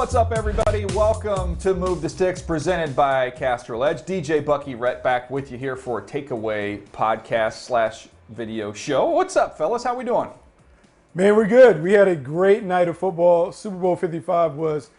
What's up, everybody? Welcome to Move the Sticks, presented by Castrol Edge. DJ Bucky Rhett back with you here for a takeaway podcast / video show. What's up, fellas? How we doing? Man, we're good. We had a great night of football. Super Bowl 55 was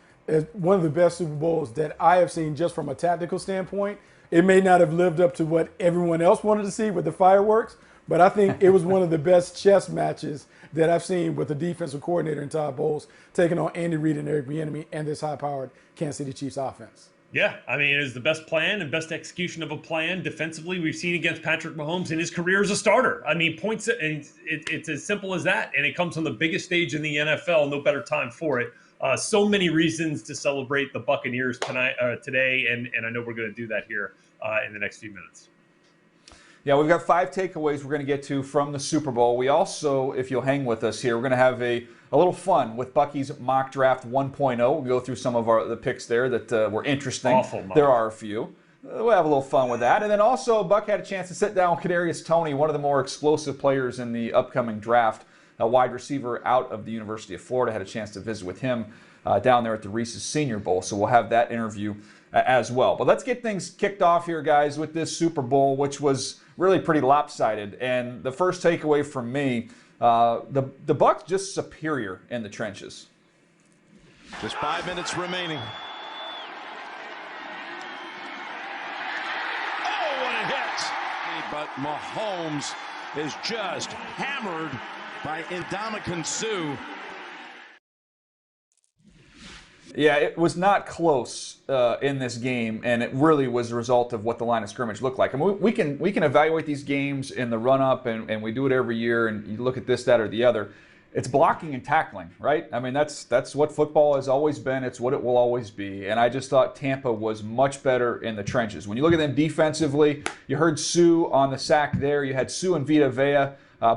one of the best Super Bowls that I have seen just from a tactical standpoint. It may not have lived up to what everyone else wanted to see with the fireworks, but I think it was one of the best chess matches that I've seen with the defensive coordinator in Todd Bowles taking on Andy Reid and Eric Bieniemy and this high-powered Kansas City Chiefs offense. Yeah, I mean, it is the best plan and best execution of a plan defensively we've seen against Patrick Mahomes in his career as a starter. I mean, points, and it's as simple as that. And it comes on the biggest stage in the NFL. No better time for it. So many reasons to celebrate the Buccaneers today, and I know we're going to do that here in the next few minutes. Yeah, we've got 5 takeaways we're going to get to from the Super Bowl. We also, if you'll hang with us here, we're going to have a little fun with Bucky's Mock Draft 1.0. We'll go through some of the picks there that were interesting. Awful mock. There are a few. We'll have a little fun with that. And then also, Buck had a chance to sit down with Kadarius Toney, one of the more explosive players in the upcoming draft, a wide receiver out of the University of Florida. Had a chance to visit with him down there at the Reese's Senior Bowl. So we'll have that interview as well. But let's get things kicked off here, guys, with this Super Bowl, which was really pretty lopsided. And the first takeaway from me, the Bucs just superior in the trenches. Just 5 minutes remaining. Oh, what a hit! But Mahomes is just hammered by Ndamukong Suh. Yeah, it was not close in this game, and it really was a result of what the line of scrimmage looked like. I mean, we can evaluate these games in the run-up, and we do it every year, and you look at this, that, or the other. It's blocking and tackling, right? I mean, that's what football has always been. It's what it will always be. And I just thought Tampa was much better in the trenches. When you look at them defensively, you heard Suh on the sack there. You had Suh and Vita Vea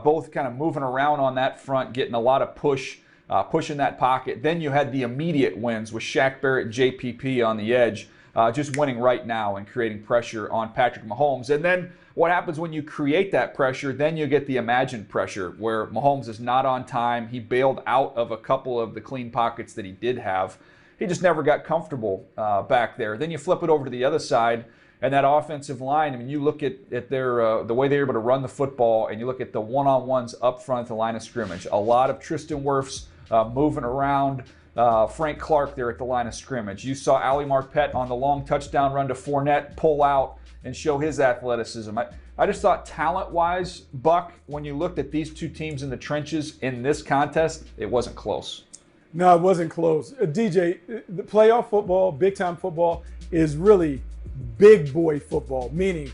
both kind of moving around on that front, getting a lot of pushing that pocket. Then you had the immediate wins with Shaq Barrett and JPP on the edge, just winning right now and creating pressure on Patrick Mahomes. And then what happens when you create that pressure? Then you get the imagined pressure where Mahomes is not on time. He bailed out of a couple of the clean pockets that he did have. He just never got comfortable back there. Then you flip it over to the other side, and that offensive line, I mean, you look at their the way they're able to run the football, and you look at the one-on-ones up front at the line of scrimmage. A lot of Tristan Wirfs moving around, Frank Clark there at the line of scrimmage. You saw Ali Marpet on the long touchdown run to Fournette pull out and show his athleticism. I just thought talent-wise, Buck, when you looked at these two teams in the trenches in this contest, it wasn't close. No, it wasn't close. DJ, the playoff football, big-time football, is really big boy football, meaning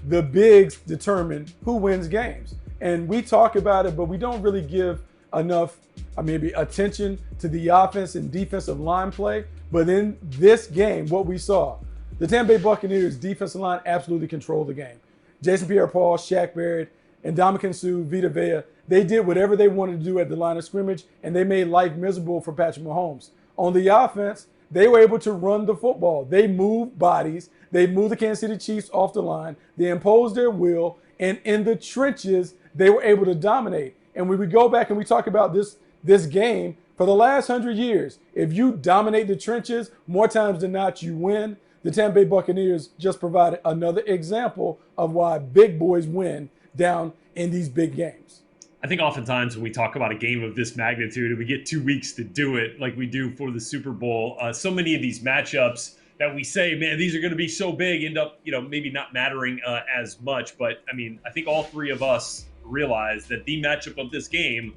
the bigs determine who wins games. And we talk about it, but we don't really give enough maybe attention to the offense and defensive line play. But in this game, what we saw, the Tampa Bay Buccaneers defensive line absolutely controlled the game. Jason Pierre-Paul, Shaq Barrett, and Ndamukong Suh, Vita Vea, they did whatever they wanted to do at the line of scrimmage, and they made life miserable for Patrick Mahomes. On the offense, they were able to run the football. They moved bodies. They moved the Kansas City Chiefs off the line. They imposed their will, and in the trenches, they were able to dominate. And when we go back and we talk about this game, for the last 100 years, if you dominate the trenches, more times than not, you win. The Tampa Bay Buccaneers just provided another example of why big boys win down in these big games. I think oftentimes when we talk about a game of this magnitude and we get 2 weeks to do it like we do for the Super Bowl, so many of these matchups that we say, man, these are going to be so big, end up, maybe not mattering as much. But, I mean, I think all three of us realize that the matchup of this game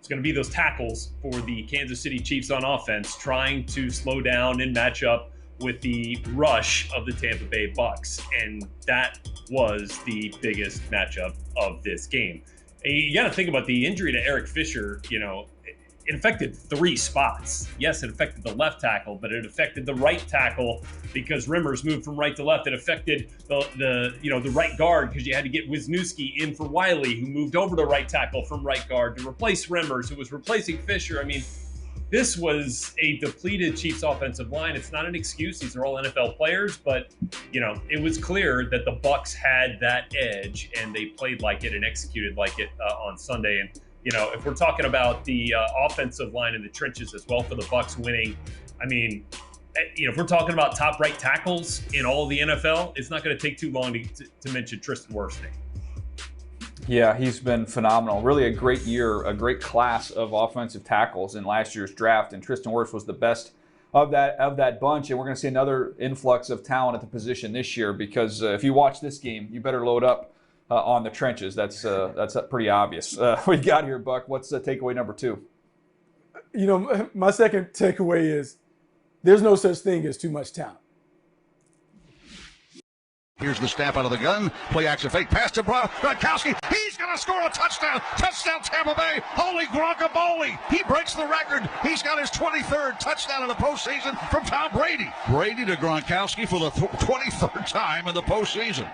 is going to be those tackles for the Kansas City Chiefs on offense, trying to slow down and match up with the rush of the Tampa Bay Bucs. And that was the biggest matchup of this game. And you got to think about the injury to Eric Fisher. It affected 3 spots. Yes, it affected the left tackle, but it affected the right tackle because Rimmers moved from right to left. It affected the right guard because you had to get Wisniewski in for Wiley, who moved over to right tackle from right guard to replace Rimmers, who was replacing Fisher. I mean, this was a depleted Chiefs offensive line. It's not an excuse. These are all NFL players, but it was clear that the Bucs had that edge, and they played like it and executed like it on Sunday. And if we're talking about the offensive line in the trenches as well for the Bucs winning, I mean, if we're talking about top right tackles in all of the NFL, it's not going to take too long to mention Tristan Wirfs' name. Yeah, he's been phenomenal. Really a great year, a great class of offensive tackles in last year's draft, and Tristan Wirfs was the best of that bunch. And we're going to see another influx of talent at the position this year because if you watch this game, you better load up on the trenches. That's pretty obvious. What you got here, Buck? What's takeaway number 2? My second takeaway is there's no such thing as too much talent. Here's the snap out of the gun. Play action fake. Pass to Gronkowski. He's going to score a touchdown. Touchdown Tampa Bay. Holy Gronkaboli. He breaks the record. He's got his 23rd touchdown in the postseason from Tom Brady. Brady to Gronkowski for the 23rd time in the postseason.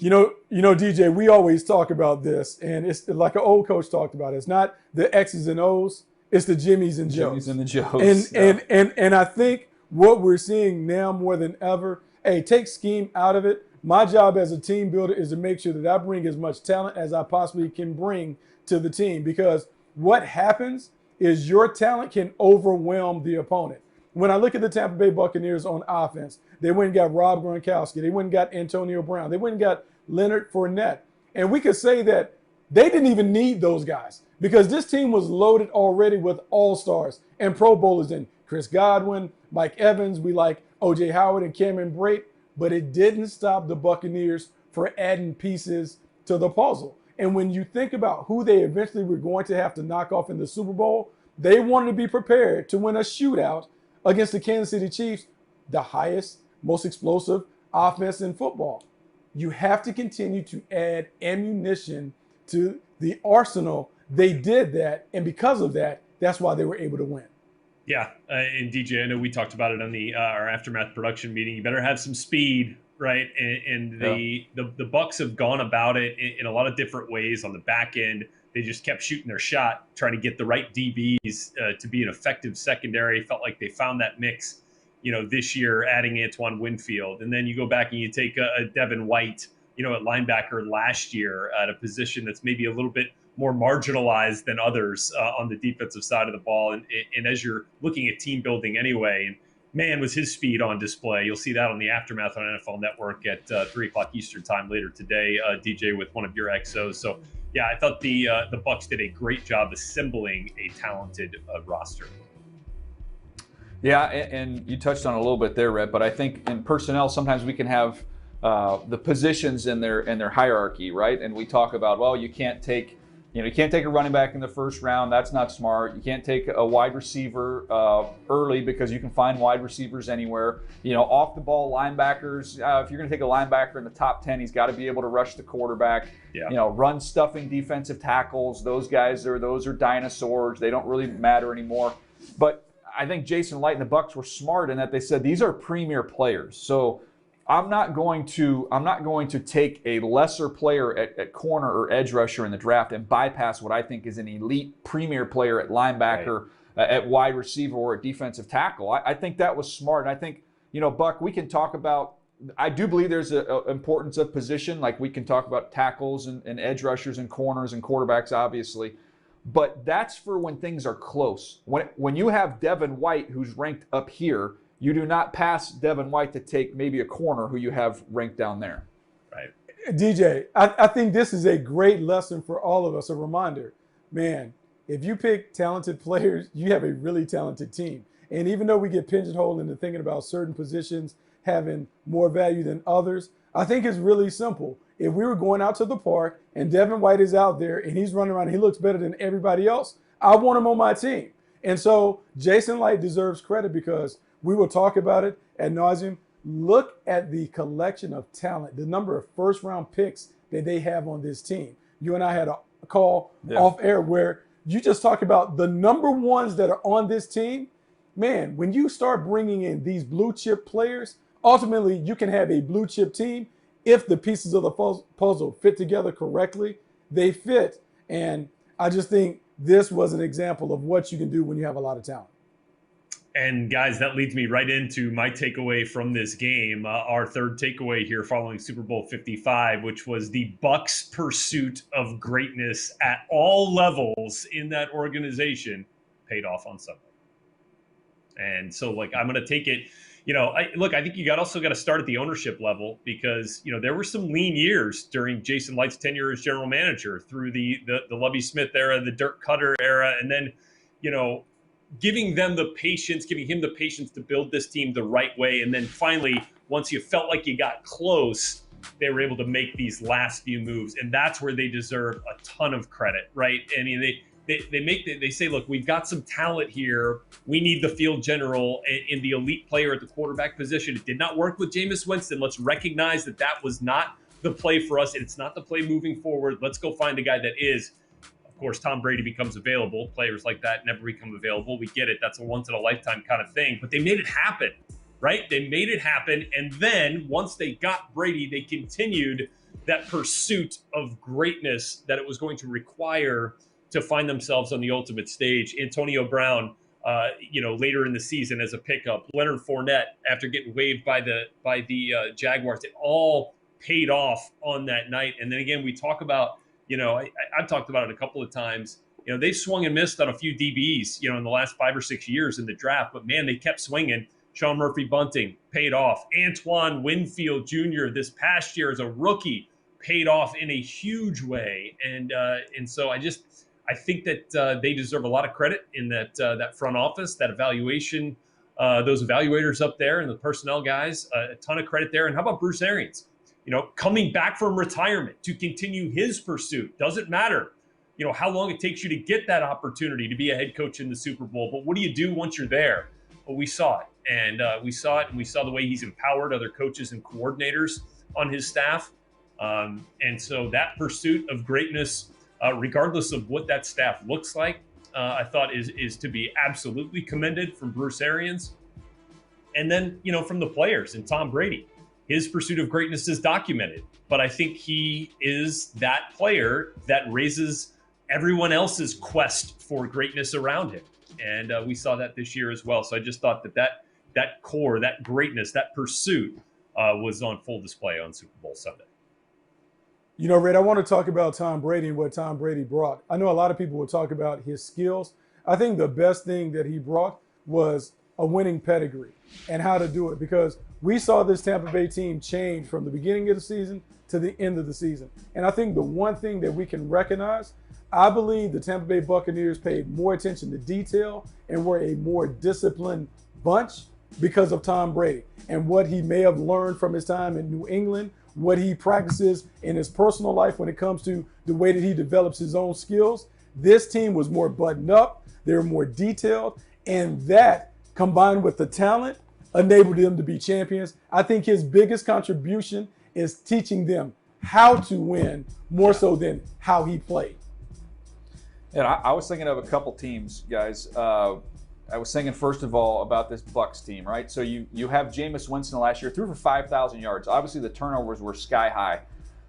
DJ, we always talk about this, and it's like an old coach talked about it. It's not the X's and O's, it's the Jimmies and Joes. Jimmies and the Joes. And I think what we're seeing now more than ever, take scheme out of it. My job as a team builder is to make sure that I bring as much talent as I possibly can bring to the team, because what happens is your talent can overwhelm the opponent. When I look at the Tampa Bay Buccaneers on offense, they went and got Rob Gronkowski. They went and got Antonio Brown. They went and got Leonard Fournette. And we could say that they didn't even need those guys because this team was loaded already with all-stars and Pro Bowlers in Chris Godwin, Mike Evans. We like O.J. Howard and Cameron Brate. But it didn't stop the Buccaneers for adding pieces to the puzzle. And when you think about who they eventually were going to have to knock off in the Super Bowl, they wanted to be prepared to win a shootout against the Kansas City Chiefs, the highest, most explosive offense in football. You have to continue to add ammunition to the arsenal. They did that, and because of that, that's why they were able to win. Yeah, and DJ, I know we talked about it on our aftermath production meeting. You better have some speed, right? And the Bucs have gone about it in a lot of different ways on the back end. They just kept shooting their shot, trying to get the right DBs to be an effective secondary. Felt like they found that mix, this year, adding Antoine Winfield. And then you go back and you take a Devin White, at linebacker last year at a position that's maybe a little bit more marginalized than others on the defensive side of the ball. And as you're looking at team building anyway, and man, was his speed on display. You'll see that on the aftermath on NFL Network at 3 o'clock Eastern time later today, DJ, with one of your XOs. So, yeah, I thought the Bucs did a great job assembling a talented roster. Yeah, and you touched on it a little bit there, Rhett, but I think in personnel, sometimes we can have the positions in their hierarchy, right? And we talk about, well, you can't take a running back in the first round. That's not smart. You can't take a wide receiver early because you can find wide receivers anywhere. Off the ball linebackers. If you're going to take a linebacker in the top 10, he's got to be able to rush the quarterback. Yeah. Run stuffing defensive tackles. Those are dinosaurs. They don't really matter anymore. But I think Jason Light and the Bucs were smart in that they said these are premier players. So I'm not going to take a lesser player at corner or edge rusher in the draft and bypass what I think is an elite premier player at linebacker, at wide receiver, or at defensive tackle. I think that was smart. And I think, Buck, we can talk about, I do believe there's an importance of position. Like we can talk about tackles and edge rushers and corners and quarterbacks, obviously. But that's for when things are close. When you have Devin White, who's ranked up here, you do not pass Devin White to take maybe a corner who you have ranked down there. Right. DJ, I think this is a great lesson for all of us, a reminder. Man, if you pick talented players, you have a really talented team. And even though we get pigeonholed into thinking about certain positions having more value than others, I think it's really simple. If we were going out to the park and Devin White is out there and he's running around and he looks better than everybody else, I want him on my team. And so Jason Light deserves credit because we will talk about it ad nauseum. Look at the collection of talent, the number of first-round picks that they have on this team. You and I had a call off air where you just talk about the number ones that are on this team. Man, when you start bringing in these blue-chip players, ultimately you can have a blue-chip team if the pieces of the puzzle fit together correctly. They fit. And I just think this was an example of what you can do when you have a lot of talent. And guys, that leads me right into my takeaway from this game. Our third takeaway here following Super Bowl 55, which was the Bucs' pursuit of greatness at all levels in that organization paid off on Sunday. And so, like, I'm going to take it. I think you also got to start at the ownership level because, there were some lean years during Jason Light's tenure as general manager through the Lovie Smith era, the Dirk Cutter era, and then, giving him the patience to build this team the right way. And then finally, once you felt like you got close, they were able to make these last few moves. And that's where they deserve a ton of credit, right? I mean, they say, look, we've got some talent here. We need the field general in the elite player at the quarterback position. It did not work with Jameis Winston. Let's recognize that was not the play for us. It's not the play moving forward. Let's go find a guy that is. Of course, Tom Brady becomes available. Players like that never become available. We get it. That's a once-in-a-lifetime kind of thing. But they made it happen, right? They made it happen. And then once they got Brady, they continued that pursuit of greatness that it was going to require to find themselves on the ultimate stage. Antonio Brown, later in the season as a pickup. Leonard Fournette, after getting waived by the Jaguars, it all paid off on that night. And then again, we talk about, I've talked about it a couple of times. They swung and missed on a few DBs, in the last 5 or 6 years in the draft, but man, they kept swinging. Sean Murphy-Bunting paid off. Antoine Winfield Jr. this past year as a rookie paid off in a huge way. And so I think that they deserve a lot of credit in that front office, that evaluation, those evaluators up there and the personnel guys, a ton of credit there. And how about Bruce Arians? Coming back from retirement to continue his pursuit. Doesn't matter, how long it takes you to get that opportunity to be a head coach in the Super Bowl. But what do you do once you're there? Well, we saw it. And we saw the way he's empowered other coaches and coordinators on his staff. And so that pursuit of greatness, regardless of what that staff looks like, I thought is to be absolutely commended from Bruce Arians. And then, from the players and Tom Brady. His pursuit of greatness is documented, but I think he is that player that raises everyone else's quest for greatness around him. And we saw that this year as well. So I just thought that core, that greatness, that pursuit was on full display on Super Bowl Sunday. Red, I want to talk about Tom Brady and what Tom Brady brought. I know a lot of people will talk about his skills. I think the best thing that he brought was a winning pedigree and how to do it, because we saw this Tampa Bay team change from the beginning of the season to the end of the season. And I think the one thing that we can recognize, I believe the Tampa Bay Buccaneers paid more attention to detail and were a more disciplined bunch because of Tom Brady and what he may have learned from his time in New England, what he practices in his personal life when it comes to the way that he develops his own skills. This team was more buttoned up, they were more detailed, and that combined with the talent enabled them to be champions. I think his biggest contribution is teaching them how to win more so than how he played. And I was thinking of a couple teams, guys. I was thinking, first of all, about this Bucs team, right? So you have Jameis Winston last year, threw for 5,000 yards. Obviously, the turnovers were sky high.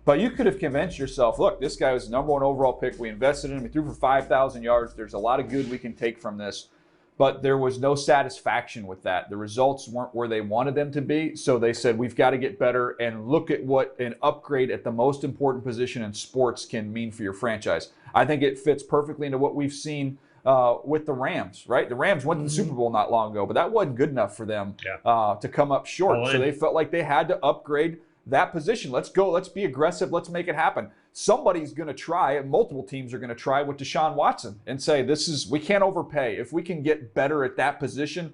But you could have convinced yourself, look, this guy was the number 1 overall pick. We invested in him. He threw for 5,000 yards. There's a lot of good we can take from this. But there was no satisfaction with that. The results weren't where they wanted them to be. So they said, we've got to get better and look at what an upgrade at the most important position in sports can mean for your franchise. I think it fits perfectly into what we've seen with the Rams, right? The Rams went to the Super Bowl not long ago, but that wasn't good enough for them to come up short. So they felt like they had to upgrade that position. Let's go. Let's be aggressive. Let's make it happen. Somebody's going to try, and multiple teams are going to try with Deshaun Watson and say, we can't overpay. If we can get better at that position,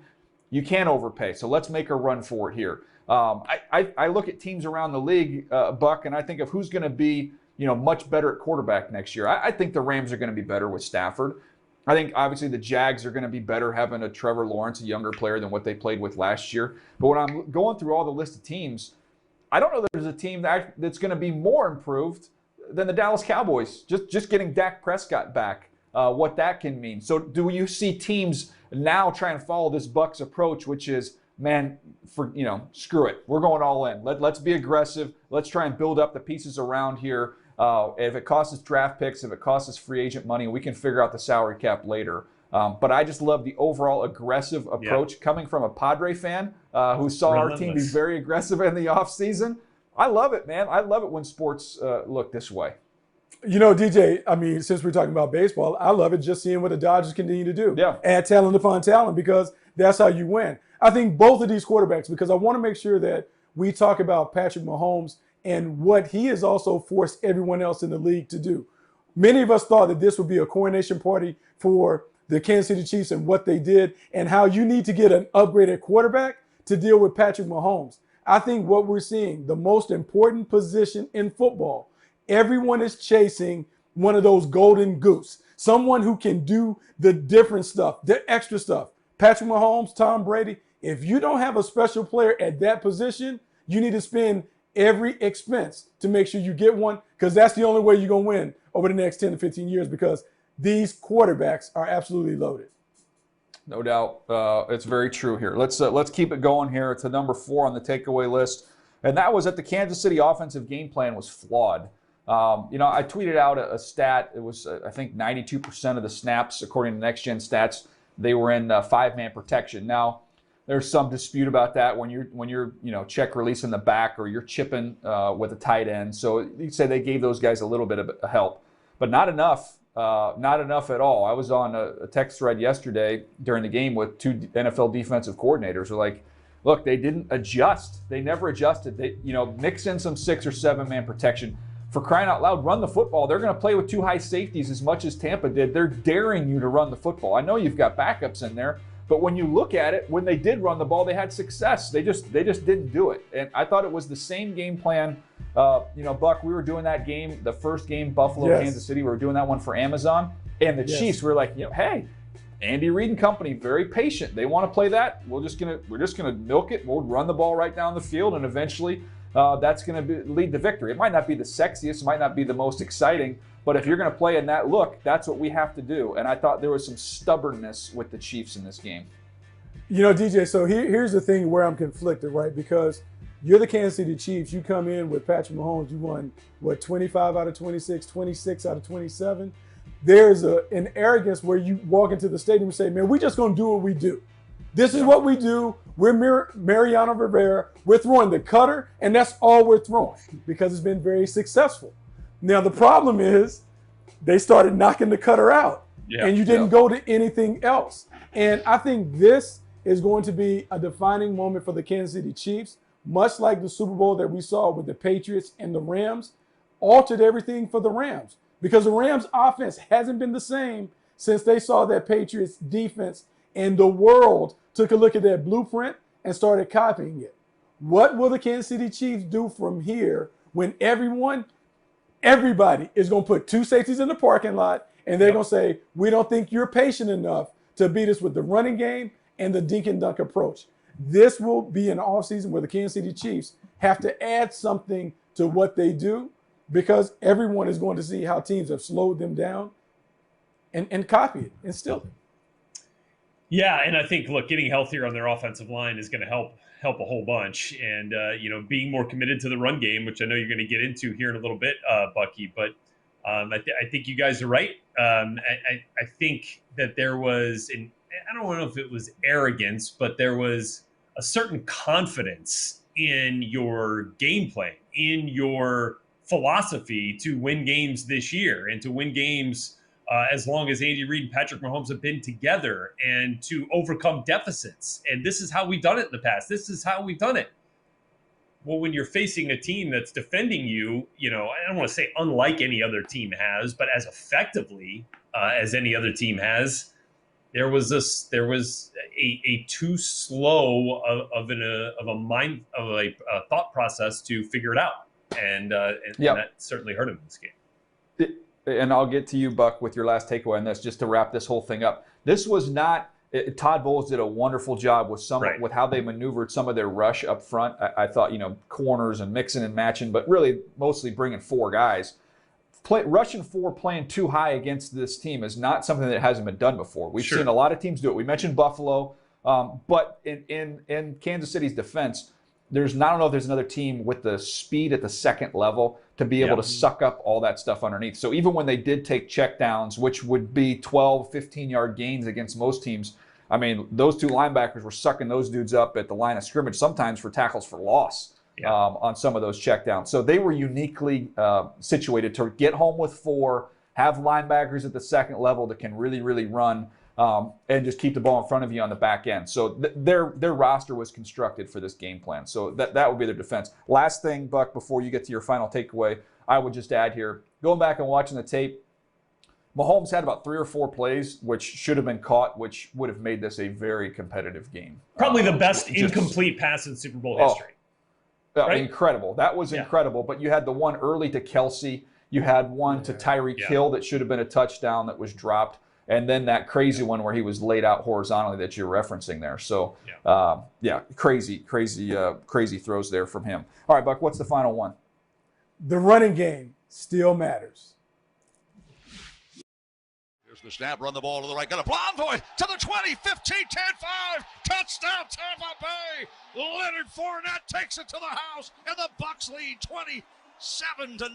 you can't overpay. So let's make a run for it here. I look at teams around the league, Buck, and I think of who's going to be, much better at quarterback next year. I think the Rams are going to be better with Stafford. I think obviously the Jags are going to be better having a Trevor Lawrence, a younger player than what they played with last year. But when I'm going through all the list of teams, I don't know that there's a team that's going to be more improved than the Dallas Cowboys. Just getting Dak Prescott back, what that can mean. So do you see teams now try and follow this Bucs approach, which is, man, screw it. We're going all in. Let's be aggressive. Let's try and build up the pieces around here. If it costs us draft picks, if it costs us free agent money, we can figure out the salary cap later. But I just love the overall aggressive approach coming from a Padre fan who saw our team be very aggressive in the offseason. I love it, man. I love it when sports look this way. You know, DJ, I mean, since we're talking about baseball, I love it just seeing what the Dodgers continue to do. Yeah. Add talent upon talent because that's how you win. I think both of these quarterbacks, because I want to make sure that we talk about Patrick Mahomes and what he has also forced everyone else in the league to do. Many of us thought that this would be a coronation party for the Kansas City Chiefs and what they did and how you need to get an upgraded quarterback to deal with Patrick Mahomes. I think what we're seeing, the most important position in football, everyone is chasing one of those golden goose, someone who can do the different stuff, the extra stuff. Patrick Mahomes, Tom Brady, if you don't have a special player at that position, you need to spend every expense to make sure you get one, because that's the only way you're going to win over the next 10 to 15 years, because these quarterbacks are absolutely loaded. No doubt. It's very true here. Let's keep it going here. It's a number 4 on the takeaway list. And that was that the Kansas City offensive game plan was flawed. I tweeted out a stat. It was, I think, 92% of the snaps, according to Next Gen Stats, they were in 5-man protection. Now, there's some dispute about that when you're check release in the back or you're chipping with a tight end. So you say they gave those guys a little bit of help, but not enough. Not enough at all. I was on a text thread yesterday during the game with 2 NFL defensive coordinators who are like, look, they didn't adjust. They never adjusted. They, mix in some 6 or 7-man protection. For crying out loud, run the football. They're going to play with 2 high safeties as much as Tampa did. They're daring you to run the football. I know you've got backups in there, but when you look at it, when they did run the ball, they had success. They just didn't do it. And I thought it was the same game plan. Buck, we were doing that game, the first game, Buffalo, Yes. Kansas City. We were doing that one for Amazon. And the Yes. Chiefs were like, hey, Andy Reid and company, very patient. They want to play that. We're just gonna milk it. We'll run the ball right down the field, and eventually that's going to lead to victory. It might not be the sexiest, it might not be the most exciting, but if you're going to play in that look, that's what we have to do. And I thought there was some stubbornness with the Chiefs in this game. DJ, so here's the thing where I'm conflicted, right? Because you're the Kansas City Chiefs. You come in with Patrick Mahomes. You won, 25 out of 26, 26 out of 27. There's an arrogance where you walk into the stadium and say, man, we're just going to do what we do. This is what we do. We're Mariano Rivera. We're throwing the cutter, and that's all we're throwing because it's been very successful. Now, the problem is they started knocking the cutter out, and you didn't go to anything else. And I think this is going to be a defining moment for the Kansas City Chiefs, much like the Super Bowl that we saw with the Patriots and the Rams, altered everything for the Rams because the Rams offense hasn't been the same since they saw that Patriots defense, and the world took a look at that blueprint and started copying it. What will the Kansas City Chiefs do from here when everybody is going to put 2 safeties in the parking lot and they're going to say, we don't think you're patient enough to beat us with the running game and the dink and dunk approach. This will be an offseason where the Kansas City Chiefs have to add something to what they do because everyone is going to see how teams have slowed them down and copy it and steal it. Yeah, and I think, look, getting healthier on their offensive line is going to help a whole bunch. And, being more committed to the run game, which I know you're going to get into here in a little bit, Bucky. But I think you guys are right. I think that there was, and I don't know if it was arrogance, but there was a certain confidence in your game plan, in your philosophy to win games this year and to win games as long as Andy Reid and Patrick Mahomes have been together and to overcome deficits. And this is how we've done it in the past. This is how we've done it. Well, when you're facing a team that's defending you, I don't want to say unlike any other team has, but as effectively as any other team has, there was a too slow of a thought process to figure it out. And that certainly hurt him in this game. And I'll get to you, Buck, with your last takeaway on this, just to wrap this whole thing up. This was not Todd Bowles did a wonderful job with with how they maneuvered some of their rush up front. I thought, corners and mixing and matching, but really mostly bringing 4 guys. Rushing 4 playing too high against this team is not something that hasn't been done before. We've seen a lot of teams do it. We mentioned Buffalo, but in Kansas City's defense, I don't know if there's another team with the speed at the second level to be able to suck up all that stuff underneath. So even when they did take checkdowns, which would be 12, 15-yard gains against most teams, I mean, those 2 linebackers were sucking those dudes up at the line of scrimmage, sometimes for tackles for loss. on some of those checkdowns. So they were uniquely situated to get home with 4, have linebackers at the second level that can really, really run, and just keep the ball in front of you on the back end. So their roster was constructed for this game plan. So that would be their defense. Last thing, Buck, before you get to your final takeaway, I would just add here, going back and watching the tape, Mahomes had about 3 or 4 plays which should have been caught, which would have made this a very competitive game. Probably the best incomplete pass in Super Bowl history. Right? Incredible. That was incredible. But you had the one early to Kelsey. You had one to Tyreek Hill that should have been a touchdown that was dropped. And then that crazy one where he was laid out horizontally that you're referencing there. So, crazy throws there from him. All right, Buck, what's the final one? The running game still matters. Here's the snap, run the ball to the right. Got a blonde boy to the 20, 15, 10, 5. Touchdown, Tampa Bay. Leonard Fournette takes it to the house, and the Bucs lead 27-9.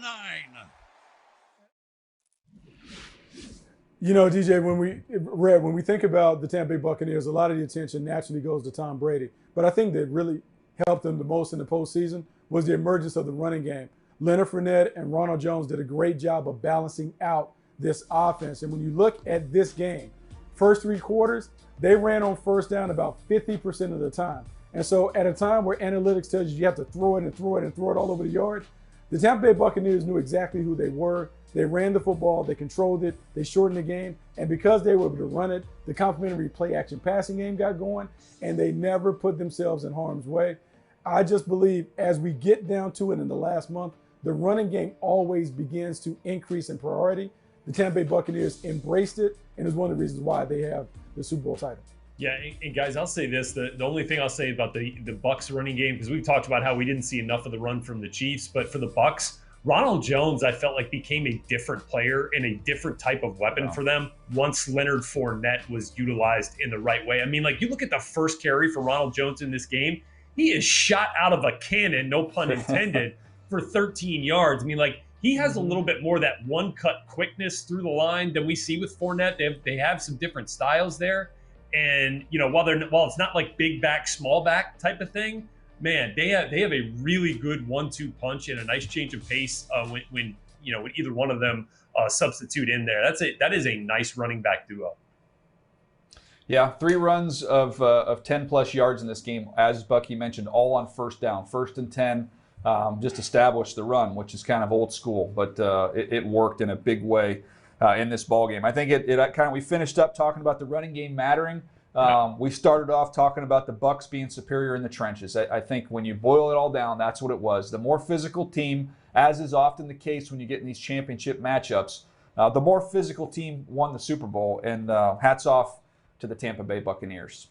You know, DJ, when we think about the Tampa Bay Buccaneers, a lot of the attention naturally goes to Tom Brady. But I think that really helped them the most in the postseason was the emergence of the running game. Leonard Fournette and Ronald Jones did a great job of balancing out this offense. And when you look at this game, first 3 quarters, they ran on first down about 50% of the time. And so at a time where analytics tells you have to throw it and throw it and throw it all over the yard, the Tampa Bay Buccaneers knew exactly who they were. They ran the football, they controlled it, they shortened the game, and because they were able to run it, the complementary play-action passing game got going, and they never put themselves in harm's way. I just believe as we get down to it in the last month, the running game always begins to increase in priority. The Tampa Bay Buccaneers embraced it, and it's one of the reasons why they have the Super Bowl title. Yeah, and guys, I'll say this. The only thing I'll say about the Bucs running game, because we've talked about how we didn't see enough of the run from the Chiefs, but for the Bucs, Ronald Jones, I felt like became a different player and a different type of weapon for them once Leonard Fournette was utilized in the right way. I mean, like, you look at the first carry for Ronald Jones in this game, he is shot out of a cannon, no pun intended, for 13 yards. I mean, like, he has a little bit more of that one-cut quickness through the line than we see with Fournette. They have some different styles there. And, you know, while it's not like big back, small back type of thing, man, they have a really good 1-2 punch and a nice change of pace when either one of them substitute in there. That is a nice running back duo. Yeah, 3 runs of 10-plus yards in this game, as Bucky mentioned, all on first down. 1st and 10, just established the run, which is kind of old school, but it worked in a big way in this ball game. I think we finished up talking about the running game mattering. We started off talking about the Bucs being superior in the trenches. I think when you boil it all down, that's what it was. The more physical team, as is often the case when you get in these championship matchups, the more physical team won the Super Bowl, and hats off to the Tampa Bay Buccaneers.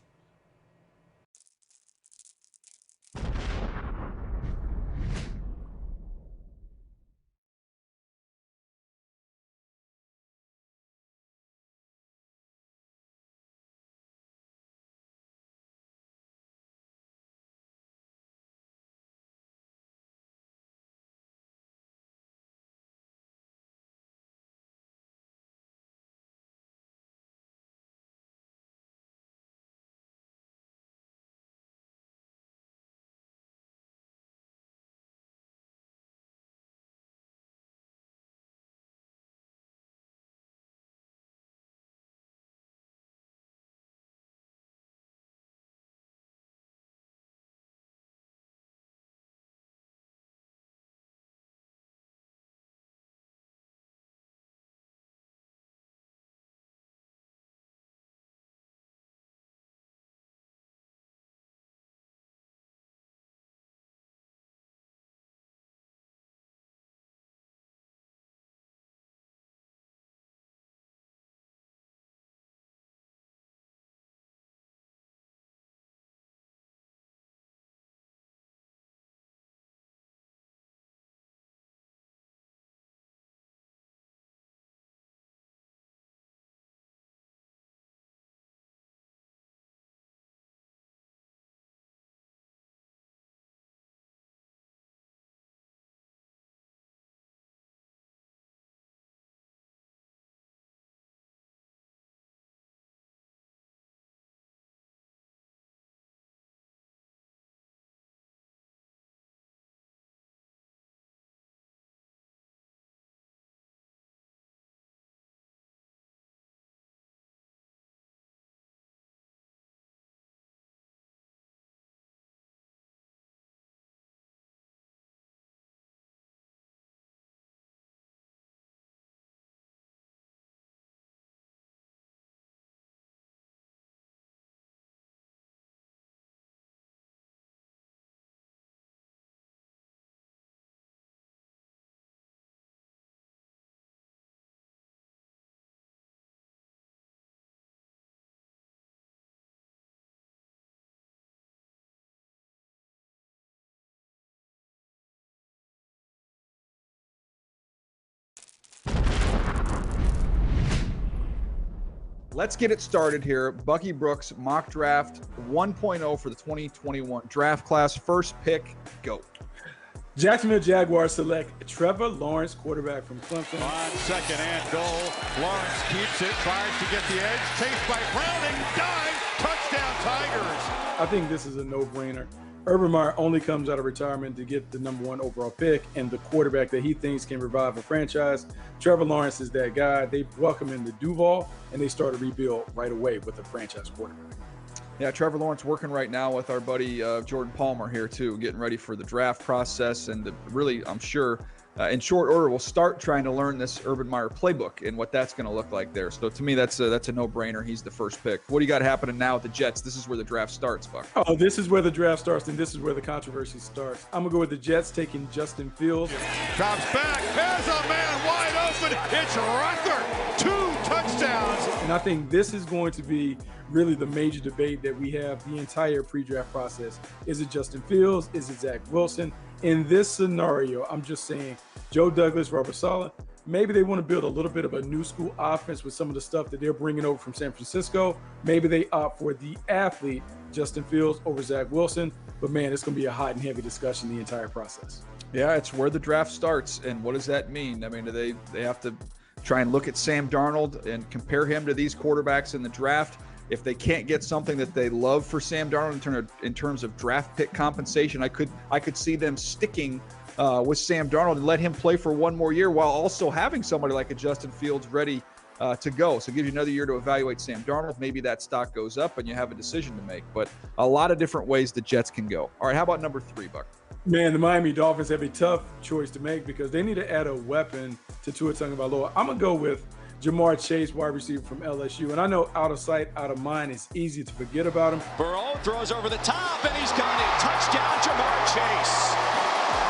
Let's get it started here. Bucky Brooks, mock draft 1.0 for the 2021 draft class. First pick, go. Jacksonville Jaguars select Trevor Lawrence, quarterback from Clemson. On second and goal, Lawrence keeps it, tries to get the edge, chased by Browning, dive, touchdown Tigers. I think this is a no-brainer. Urban Meyer only comes out of retirement to get the #1 overall pick and the quarterback that he thinks can revive a franchise. Trevor Lawrence is that guy. They welcome him to Duval, and they start a rebuild right away with a franchise quarterback. Yeah, Trevor Lawrence working right now with our buddy Jordan Palmer here too, getting ready for the draft process, and really, I'm sure, in short order, we'll start trying to learn this Urban Meyer playbook and what that's going to look like there. So to me, that's a no-brainer. He's the first pick. What do you got happening now with the Jets? This is where the draft starts, Buck. Oh, this is where the draft starts, and this is where the controversy starts. I'm going to go with the Jets taking Justin Fields. Drops back, has a man wide open. It's Rucker, 2 touchdowns. And I think this is going to be really the major debate that we have the entire pre-draft process. Is it Justin Fields? Is it Zach Wilson? In this scenario, I'm just saying Joe Douglas, Robert Saleh, maybe they want to build a little bit of a new school offense with some of the stuff that they're bringing over from San Francisco. Maybe they opt for the athlete, Justin Fields, over Zach Wilson. But, man, it's going to be a hot and heavy discussion the entire process. Yeah, it's where the draft starts. And what does that mean? I mean, do they have to try and look at Sam Darnold and compare him to these quarterbacks in the draft? If they can't get something that they love for Sam Darnold in terms of draft pick compensation, I could see them sticking with Sam Darnold and let him play for one more year while also having somebody like a Justin Fields ready to go. So it gives you another year to evaluate Sam Darnold. Maybe that stock goes up and you have a decision to make. But a lot of different ways the Jets can go. All right, how about number 3, Buck? Man, the Miami Dolphins have a tough choice to make because they need to add a weapon to Tua Tagovailoa. I'm going to go with Jamar Chase, wide receiver from LSU. And I know out of sight, out of mind, it's easy to forget about him. Burrow throws over the top, and he's got it. Touchdown, Jamar Chase.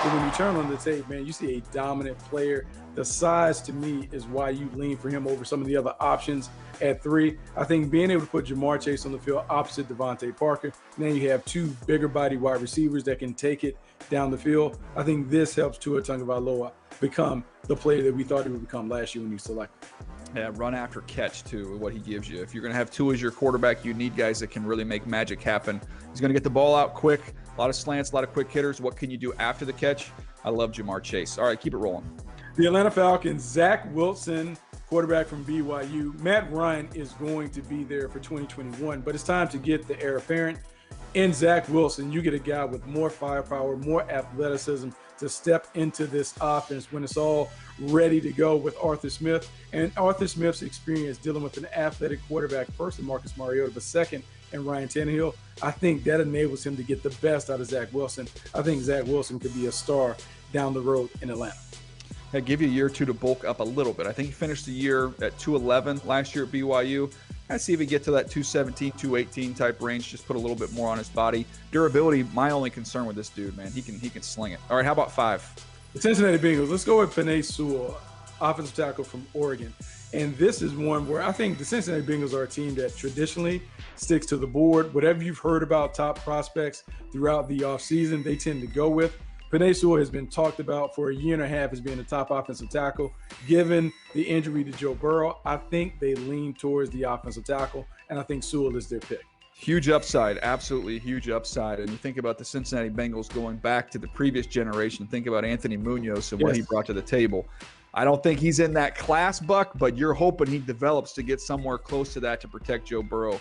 But when you turn on the tape, man, you see a dominant player. The size, to me, is why you lean for him over some of the other options at 3. I think being able to put Jamar Chase on the field opposite Devontae Parker, and then you have 2 bigger body wide receivers that can take it down the field. I think this helps Tua Tagovailoa become the player that we thought he would become last year when he was selected. Yeah, run after catch, too, what he gives you. If you're going to have 2 as your quarterback, you need guys that can really make magic happen. He's going to get the ball out quick, a lot of slants, a lot of quick hitters. What can you do after the catch? I love Jamar Chase. All right, keep it rolling. The Atlanta Falcons, Zach Wilson, quarterback from BYU. Matt Ryan is going to be there for 2021, but it's time to get the heir apparent. In Zach Wilson, you get a guy with more firepower, more athleticism to step into this offense when it's all ready to go with Arthur Smith. And Arthur Smith's experience dealing with an athletic quarterback, first in Marcus Mariota, but second in Ryan Tannehill, I think that enables him to get the best out of Zach Wilson. I think Zach Wilson could be a star down the road in Atlanta. I give you a year or 2 to bulk up a little bit. I think he finished the year at 211 last year at BYU. I see if he get to that 217, 218 type range, just put a little bit more on his body. Durability, my only concern with this dude, man. He can sling it. All right, how about 5? The Cincinnati Bengals, let's go with Penei Sewell, offensive tackle from Oregon. And this is one where I think the Cincinnati Bengals are a team that traditionally sticks to the board. Whatever you've heard about top prospects throughout the offseason, they tend to go with. Penei Sewell has been talked about for a year and a half as being a top offensive tackle. Given the injury to Joe Burrow, I think they lean towards the offensive tackle, and I think Sewell is their pick. Huge upside, absolutely huge upside. And you think about the Cincinnati Bengals going back to the previous generation, think about Anthony Munoz and what he brought to the table. I don't think he's in that class, Buck, but you're hoping he develops to get somewhere close to that to protect Joe Burrow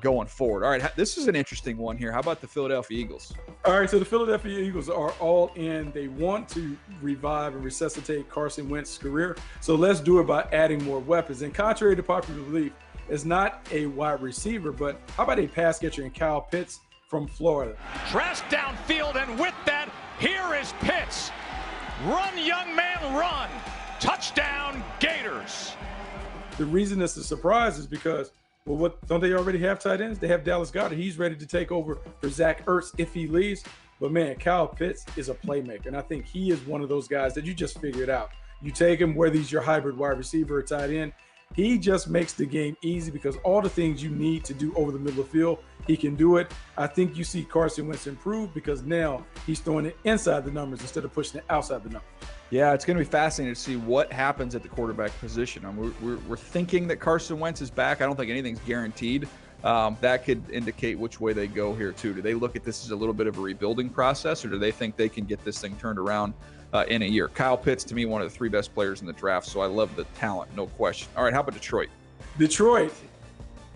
going forward. All right, this is an interesting one here. How about the Philadelphia Eagles? All right, so the Philadelphia Eagles are all in. They want to revive and resuscitate Carson Wentz's career. So let's do it by adding more weapons. And contrary to popular belief, it's not a wide receiver, but how about a pass catcher in Kyle Pitts from Florida? Trask downfield, and with that, here is Pitts. Run, young man, run. Touchdown, Gators. The reason it's a surprise is because, well, what don't they already have tight ends? They have Dallas Goedert. He's ready to take over for Zach Ertz if he leaves. But, man, Kyle Pitts is a playmaker, and I think he is one of those guys that you just figured out. You take him, whether he's your hybrid wide receiver or tight end, he just makes the game easy because all the things you need to do over the middle of the field, He can do it. I think you see Carson Wentz improve because now he's throwing it inside the numbers instead of pushing it outside the numbers. Yeah, it's going to be fascinating to see what happens at the quarterback position. I mean, we're thinking that Carson Wentz is back. I don't think anything's guaranteed. That could indicate which way they go here, too. Do they look at this as a little bit of a rebuilding process, or do they think they can get this thing turned around in a year? Kyle Pitts, to me, one of the 3 best players in the draft, so I love the talent, no question. All right, how about Detroit? Detroit,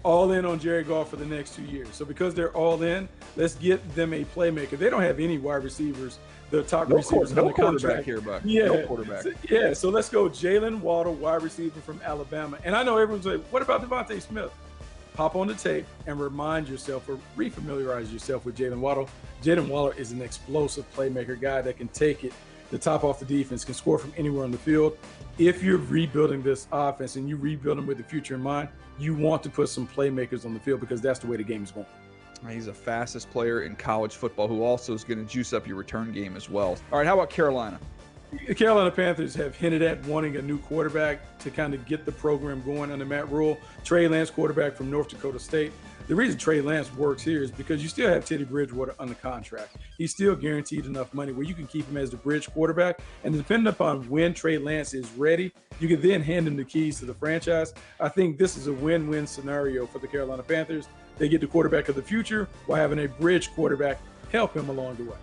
all in on Jared Goff for the next 2 years. So because they're all in, let's get them a playmaker. They don't have any wide receivers. The top receivers no on the contract here, Buck. Yeah, no quarterback. Yeah. So let's go Jalen Waddle, wide receiver from Alabama. And I know everyone's like, "What about Devontae Smith?" Hop on the tape and remind yourself or refamiliarize yourself with Jalen Waddle. Jalen Waddle is an explosive playmaker guy that can take it, the top off the defense, can score from anywhere on the field. If you're rebuilding this offense and you rebuild them with the future in mind, you want to put some playmakers on the field because that's the way the game is going. He's the fastest player in college football who also is going to juice up your return game as well. All right, how about Carolina? The Carolina Panthers have hinted at wanting a new quarterback to kind of get the program going under Matt Rule. Trey Lance, quarterback from North Dakota State. The reason Trey Lance works here is because you still have Teddy Bridgewater under contract. He's still guaranteed enough money where you can keep him as the bridge quarterback. And depending upon when Trey Lance is ready, you can then hand him the keys to the franchise. I think this is a win-win scenario for the Carolina Panthers. They get the quarterback of the future while having a bridge quarterback help him along the way.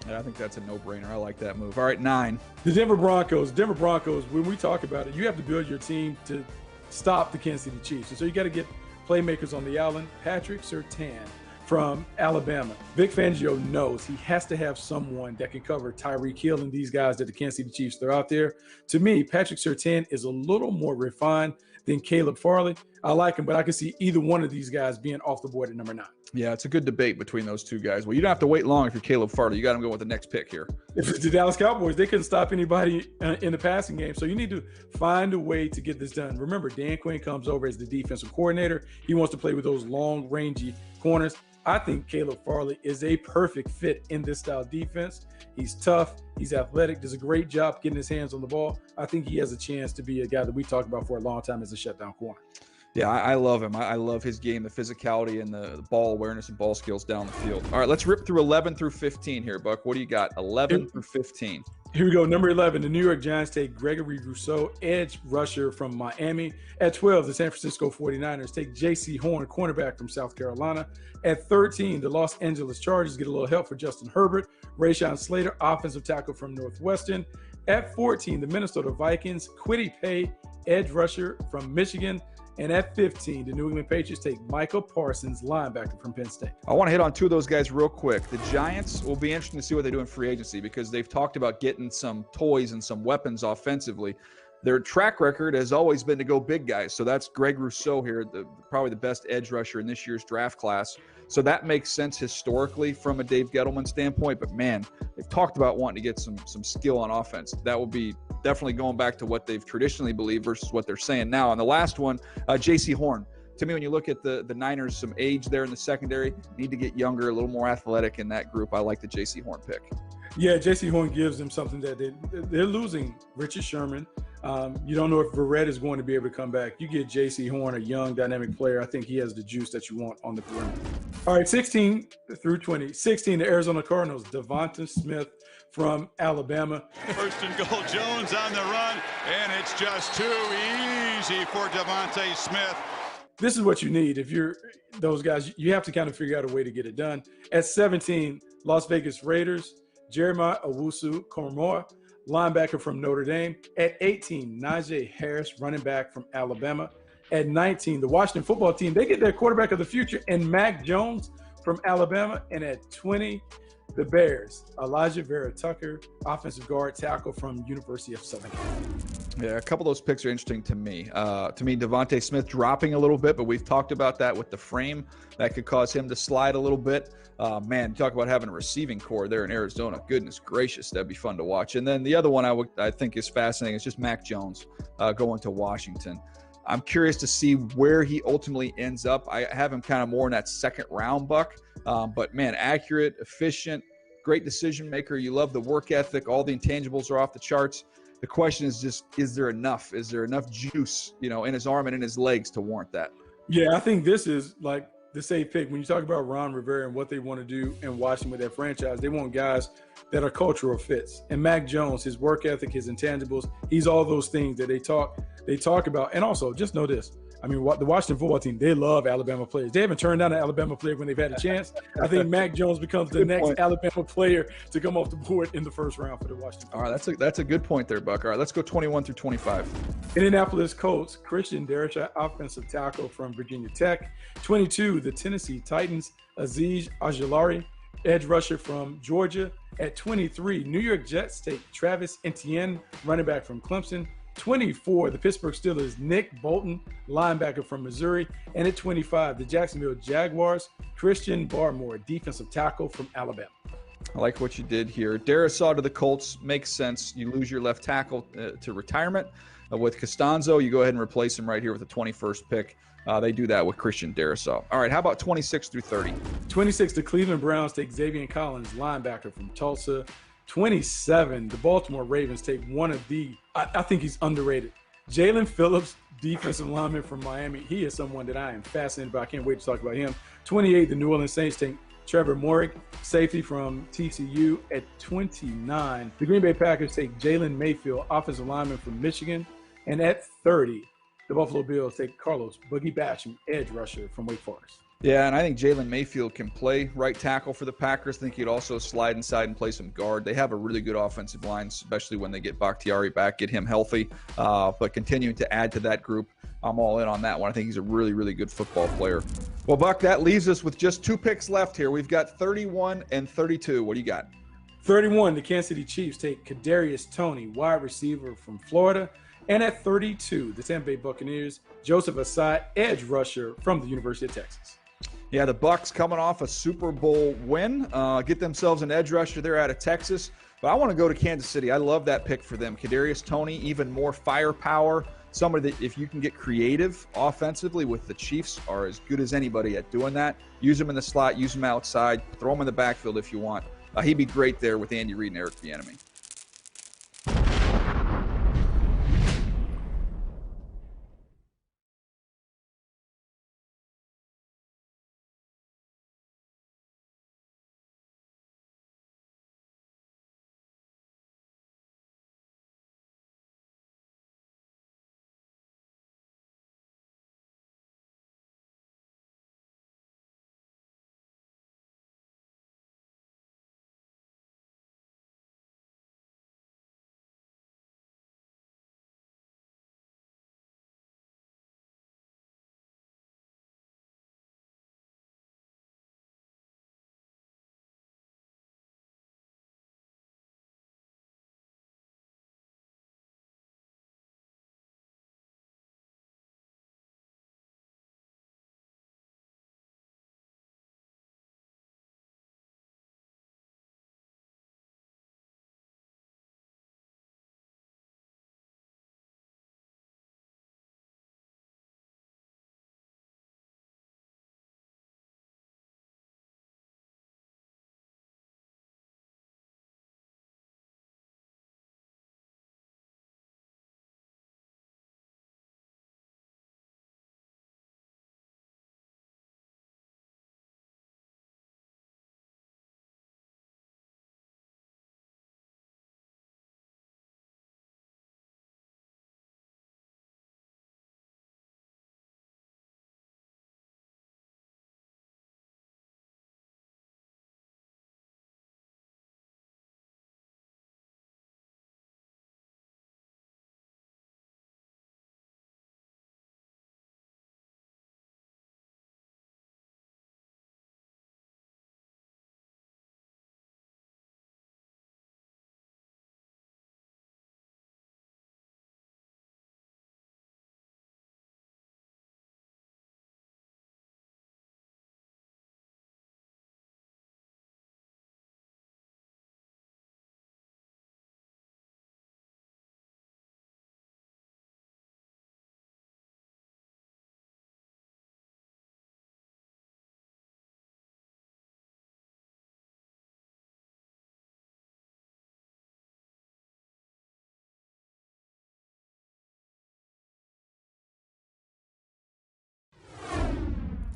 Yeah, I think that's a no-brainer. I like that move. All right, 9. The Denver Broncos. Denver Broncos, when we talk about it, you have to build your team to stop the Kansas City Chiefs. And so you got to get playmakers on the island. Patrick Surtain from Alabama. Vic Fangio knows he has to have someone that can cover Tyreek Hill and these guys that the Kansas City Chiefs throw out there. To me, Patrick Surtain is a little more refined than Caleb Farley. I like him, but I can see either one of these guys being off the board at number 9. Yeah, it's a good debate between those two guys. Well, you don't have to wait long if you're Caleb Farley. You got him going with the next pick here. If it's the Dallas Cowboys, they couldn't stop anybody in the passing game. So you need to find a way to get this done. Remember, Dan Quinn comes over as the defensive coordinator. He wants to play with those long, rangy corners. I think Caleb Farley is a perfect fit in this style defense. He's tough. He's athletic. Does a great job getting his hands on the ball. I think he has a chance to be a guy that we talked about for a long time as a shutdown corner. Yeah, I love him. I love his game, the physicality and the ball awareness and ball skills down the field. All right, let's rip through 11 through 15 here, Buck. What do you got? 11 through 15. Here we go. Number 11, the New York Giants take Gregory Rousseau, edge rusher from Miami. At 12, the San Francisco 49ers take J.C. Horn, cornerback from South Carolina. At 13, the Los Angeles Chargers get a little help for Justin Herbert. Rashawn Slater, offensive tackle from Northwestern. At 14, the Minnesota Vikings, Kwity Paye, edge rusher from Michigan. And at 15, the New England Patriots take Michael Parsons, linebacker from Penn State. I want to hit on 2 of those guys real quick. The Giants will be interesting to see what they do in free agency because they've talked about getting some toys and some weapons offensively. Their track record has always been to go big guys. So that's Greg Rousseau here, probably the best edge rusher in this year's draft class. So that makes sense historically from a Dave Gettleman standpoint. But, man, they've talked about wanting to get some skill on offense. That will be definitely going back to what they've traditionally believed versus what they're saying now. And the last one, J.C. Horn. To me, when you look at the Niners, some age there in the secondary, need to get younger, a little more athletic in that group. I like the J.C. Horn pick. Yeah, J.C. Horn gives them something that they're losing. Richard Sherman. You don't know if Verrett is going to be able to come back. You get J.C. Horn, a young, dynamic player. I think he has the juice that you want on the perimeter. All right, 16 through 20. 16, the Arizona Cardinals, Devonta Smith from Alabama. First and goal, Jones on the run, and it's just too easy for Devonta Smith. This is what you need. If you're those guys, you have to kind of figure out a way to get it done. At 17, Las Vegas Raiders, Jeremiah Owusu-Koramoah, linebacker from Notre Dame. At 18, Najee Harris, running back from Alabama. At 19, the Washington football team, they get their quarterback of the future and Mac Jones from Alabama. And at 20, the Bears, Elijah Vera Tucker, offensive guard tackle from University of Southern California. Yeah, a couple of those picks are interesting to me. Devonta Smith dropping a little bit, but we've talked about that with the frame. That could cause him to slide a little bit. Man, talk about having a receiving core there in Arizona. Goodness gracious, that'd be fun to watch. And then the other one I think is fascinating is just Mac Jones going to Washington. I'm curious to see where he ultimately ends up. I have him kind of more in that second round, Buck. But, man, accurate, efficient, great decision maker. You love the work ethic. All the intangibles are off the charts. The question is just, is there enough? Is there enough juice, in his arm and in his legs to warrant that? Yeah, I think this is like the safe pick. When you talk about Ron Rivera and what they want to do in Washington with their franchise, they want guys that are cultural fits. And Mac Jones, his work ethic, his intangibles, he's all those things that they talk about. And also, just know this. I mean, the Washington football team, they love Alabama players. They haven't turned down an Alabama player when they've had a chance. I think Mac Jones becomes the next point. Alabama player to come off the board in the first round for the Washington. All right, that's a good point there, Buck. All right, let's go 21 through 25. Indianapolis Colts, Christian Darrisaw, offensive tackle from Virginia Tech. 22, the Tennessee Titans, Azeez Ojulari, edge rusher from Georgia. At 23, New York Jets take Travis Etienne, running back from Clemson. 24, the Pittsburgh Steelers, Nick Bolton, linebacker from Missouri. And at 25, the Jacksonville Jaguars, Christian Barmore, defensive tackle from Alabama. I like what you did here. Darrisaw to the Colts makes sense. You lose your left tackle to retirement. With Costanzo, you go ahead and replace him right here with the 21st pick. They do that with Christian Darrisaw. All right, how about 26 through 30? 26, the Cleveland Browns take Xavier Collins, linebacker from Tulsa. 27, the Baltimore Ravens take one of the, I think he's underrated, Jalen Phillips, defensive lineman from Miami. He is someone that I am fascinated by. I can't wait to talk about him. 28, the New Orleans Saints take Trevor Morrick, safety from TCU. At 29, the Green Bay Packers take Jalen Mayfield, offensive lineman from Michigan. And at 30, the Buffalo Bills take Carlos Boogie Basham, edge rusher from Wake Forest. Yeah, and I think Jalen Mayfield can play right tackle for the Packers. I think he'd also slide inside and play some guard. They have a really good offensive line, especially when they get Bakhtiari back, get him healthy. But continuing to add to that group, I'm all in on that one. I think he's a really, really good football player. Well, Buck, that leaves us with just 2 picks left here. We've got 31 and 32. What do you got? 31, the Kansas City Chiefs take Kadarius Toney, wide receiver from Florida. And at 32, the Tampa Bay Buccaneers, Joseph Asai, edge rusher from the University of Texas. Yeah, the Bucs coming off a Super Bowl win, get themselves an edge rusher there out of Texas. But I want to go to Kansas City. I love that pick for them. Kadarius Toney, even more firepower. Somebody that if you can get creative offensively with the Chiefs are as good as anybody at doing that. Use him in the slot, use him outside, throw him in the backfield if you want. He'd be great there with Andy Reid and Eric Bieniemy.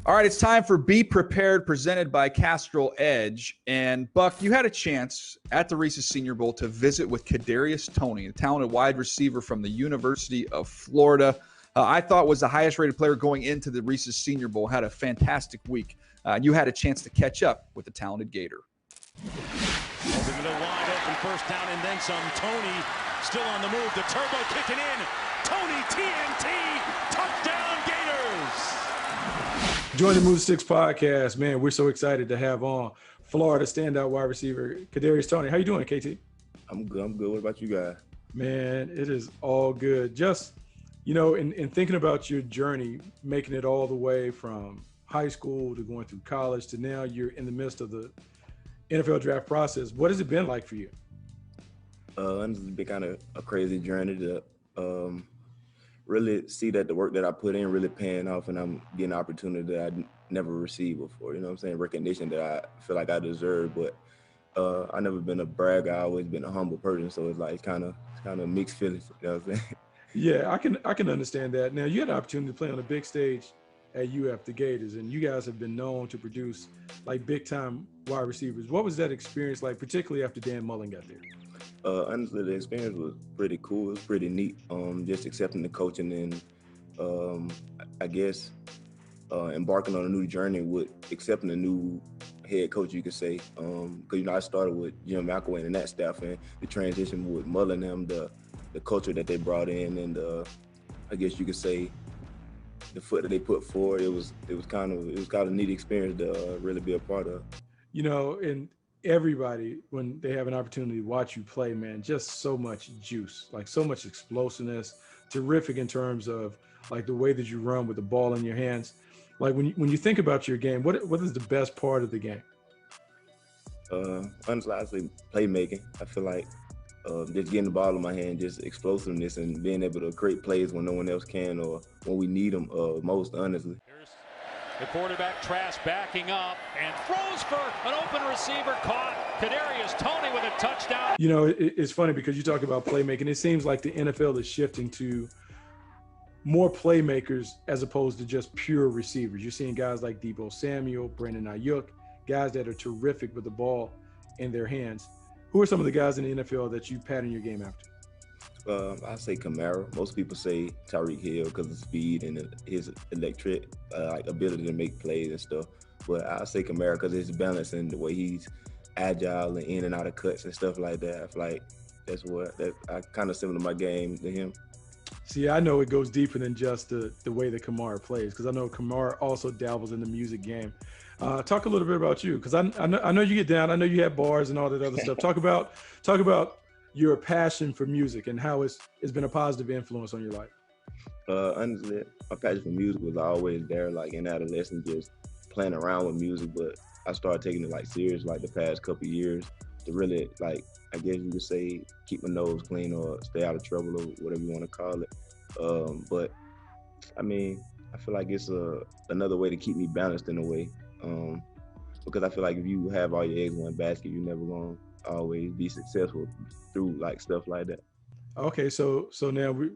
All right, it's time for Be Prepared, presented by Castrol Edge. And Buck, you had a chance at the Reese's Senior Bowl to visit with Kadarius Toney, a talented wide receiver from the University of Florida. I thought was the highest rated player going into the Reese's Senior Bowl. Had a fantastic week. You had a chance to catch up with the talented Gator. Over to the wide open first down and then some. Toney still on the move. The turbo kicking in. Toney TNT. Touchdown Gators. Join the Move Six podcast, man. We're so excited to have on Florida standout wide receiver Kadarius Toney. How you doing, KT? I'm good. What about you guys? Man, it is all good. Just, in thinking about your journey, making it all the way from high school to going through college to now you're in the midst of the NFL draft process. What has it been like for you? It's been kind of a crazy journey to really see that the work that I put in really paying off, and I'm getting an opportunity that I never received before. You know what I'm saying? Recognition that I feel like I deserve, but I never been a bragger. I always been a humble person, so it's like it's kind of mixed feelings. You know what I'm saying? Yeah, I can understand that. Now, you had an opportunity to play on a big stage at UF, the Gators, and you guys have been known to produce like big time wide receivers. What was that experience like, particularly after Dan Mullen got there? Honestly, the experience was pretty cool. It was pretty neat. Just accepting the coaching and I guess embarking on a new journey with accepting a new head coach, you could say. Because I started with Jim McElwain and that staff, and the transition with Mullen and the culture that they brought in, and I guess you could say the foot that they put forward. It was kind of a neat experience to really be a part of. And everybody, when they have an opportunity to watch you play, man, just so much juice, like so much explosiveness, terrific in terms of like the way that you run with the ball in your hands. Like when you think about your game, what is the best part of the game? Honestly, playmaking. I feel like just getting the ball in my hand, just explosiveness and being able to create plays when no one else can or when we need them most, honestly. The quarterback Trask backing up and throws for an open receiver caught. Kadarius Toney with a touchdown. It's funny because you talk about playmaking. It seems like the NFL is shifting to more playmakers as opposed to just pure receivers. You're seeing guys like Deebo Samuel, Brandon Ayuk, guys that are terrific with the ball in their hands. Who are some of the guys in the NFL that you pattern your game after? I say Kamara. Most people say Tyreek Hill because of speed and his electric ability to make plays and stuff. But I say Kamara because his balance and the way he's agile and in and out of cuts and stuff like that. I feel like that's I kind of similar to my game to him. See, I know it goes deeper than just the way that Kamara plays, because I know Kamara also dabbles in the music game. Talk a little bit about you, because I know you get down. I know you have bars and all that other stuff. Talk about your passion for music and how it's been a positive influence on your life. Honestly, my passion for music was always there, like in adolescence, just playing around with music. But I started taking it like serious, like the past couple of years, to really, like, I guess you could say, keep my nose clean or stay out of trouble or whatever you want to call it. But I mean, I feel like it's another way to keep me balanced in a way. Because I feel like if you have all your eggs in one basket, you're never gonna always be successful through like stuff like that. Okay, so now we're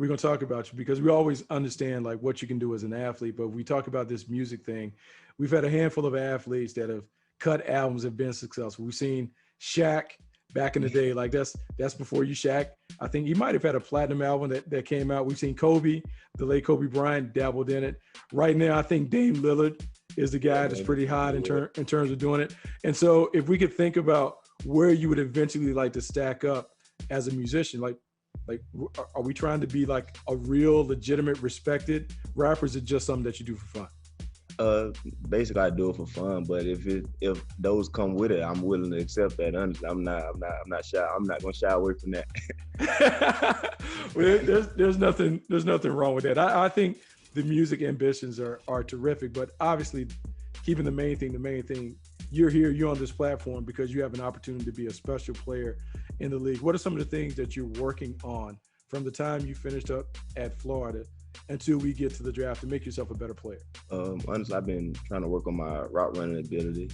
gonna talk about you, because we always understand like what you can do as an athlete, but we talk about this music thing. We've had a handful of athletes that have cut albums, have been successful. We've seen Shaq back in the day, like that's before you, Shaq. I think he might have had a platinum album that came out. We've seen Kobe, the late Kobe Bryant, dabbled in it. Right now, I think Dame Lillard is the guy that's pretty hot in terms of doing it. And so if we could think about where you would eventually like to stack up as a musician, like are we trying to be like a real legitimate respected rapper? Is it just something that you do for fun? Basically I do it for fun, but if those come with it, I'm willing to accept that. Honestly, I'm not shy. I'm not gonna shy away from that. Well, there's nothing wrong with that. I think the music ambitions are terrific, but obviously keeping the main thing, you're here, you're on this platform because you have an opportunity to be a special player in the league. What are some of the things that you're working on from the time you finished up at Florida until we get to the draft to make yourself a better player? Honestly, I've been trying to work on my route running ability.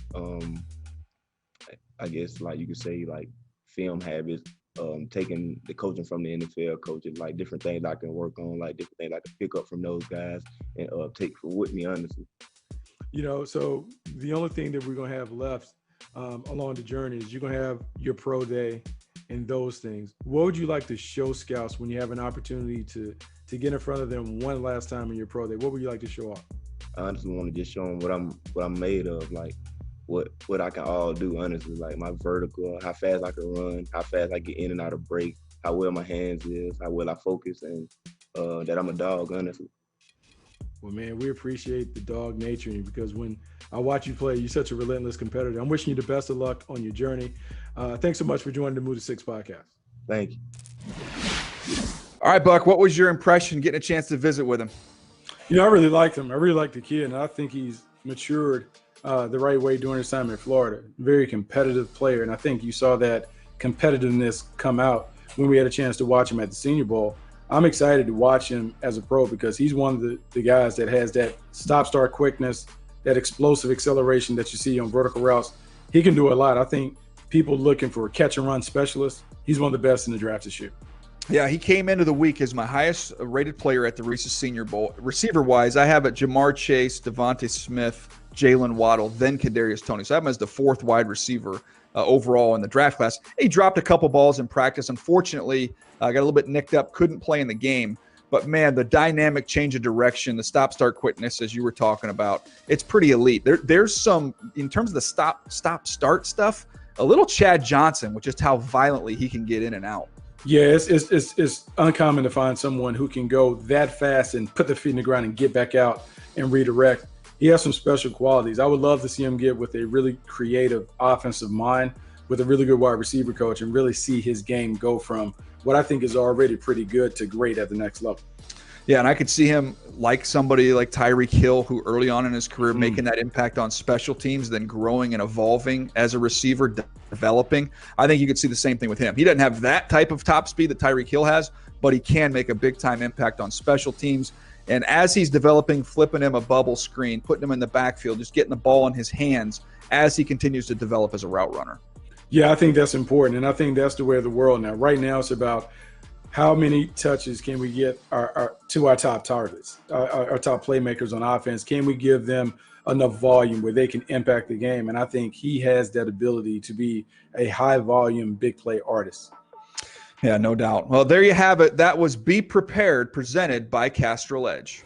I guess like you could say like film habits, taking the coaching from the NFL coaches, like different things I can work on, like different things I can pick up from those guys and take with me, honestly. So the only thing that we're going to have left along the journey is you're going to have your pro day and those things. What would you like to show scouts when you have an opportunity to get in front of them one last time in your pro day? What would you like to show off? I honestly want to just show them what I'm made of, like what I can all do. Honestly, like my vertical, how fast I can run, how fast I get in and out of break, how well my hands is, how well I focus, and that I'm a dog. Honestly. Well, man, we appreciate the dog nature in you, because when I watch you play, you're such a relentless competitor. I'm wishing you the best of luck on your journey. Thanks so much for joining the Move to Six podcast. Thank you. All right, Buck, what was your impression getting a chance to visit with him? I really liked him. I really liked the kid, and I think he's matured the right way during his time in Florida. Very competitive player, and I think you saw that competitiveness come out when we had a chance to watch him at the Senior Bowl. I'm excited to watch him as a pro, because he's one of the guys that has that stop-start quickness, that explosive acceleration that you see on vertical routes. He can do a lot. I think people looking for a catch-and-run specialist, he's one of the best in the draft this year. Yeah, he came into the week as my highest rated player at the Reese's Senior Bowl. Receiver-wise, I have it Jamar Chase, Devontae Smith, Jalen Waddle, then Kadarius Toney. So I have him as the fourth wide receiver overall in the draft class. He dropped a couple balls in practice. Unfortunately, got a little bit nicked up, couldn't play in the game. But, man, the dynamic change of direction, the stop-start quickness, as you were talking about, it's pretty elite. There's some, in terms of the stop-start stuff, a little Chad Johnson, with just how violently he can get in and out. Yeah, it's uncommon to find someone who can go that fast and put their feet in the ground and get back out and redirect. He has some special qualities. I would love to see him get with a really creative offensive mind with a really good wide receiver coach and really see his game go from what I think is already pretty good to great at the next level. Yeah, and I could see him like somebody like Tyreek Hill, who early on in his career making that impact on special teams, then growing and evolving as a receiver, developing. I think you could see the same thing with him. He doesn't have that type of top speed that Tyreek Hill has, but he can make a big-time impact on special teams. And as he's developing, flipping him a bubble screen, putting him in the backfield, just getting the ball in his hands as he continues to develop as a route runner. Yeah, I think that's important, and I think that's the way of the world now. Right now, it's about how many touches can we get to our top targets, our top playmakers on offense? Can we give them enough volume where they can impact the game? And I think he has that ability to be a high-volume, big-play artist. Yeah, no doubt. Well, there you have it. That was Be Prepared, presented by Castrol Edge.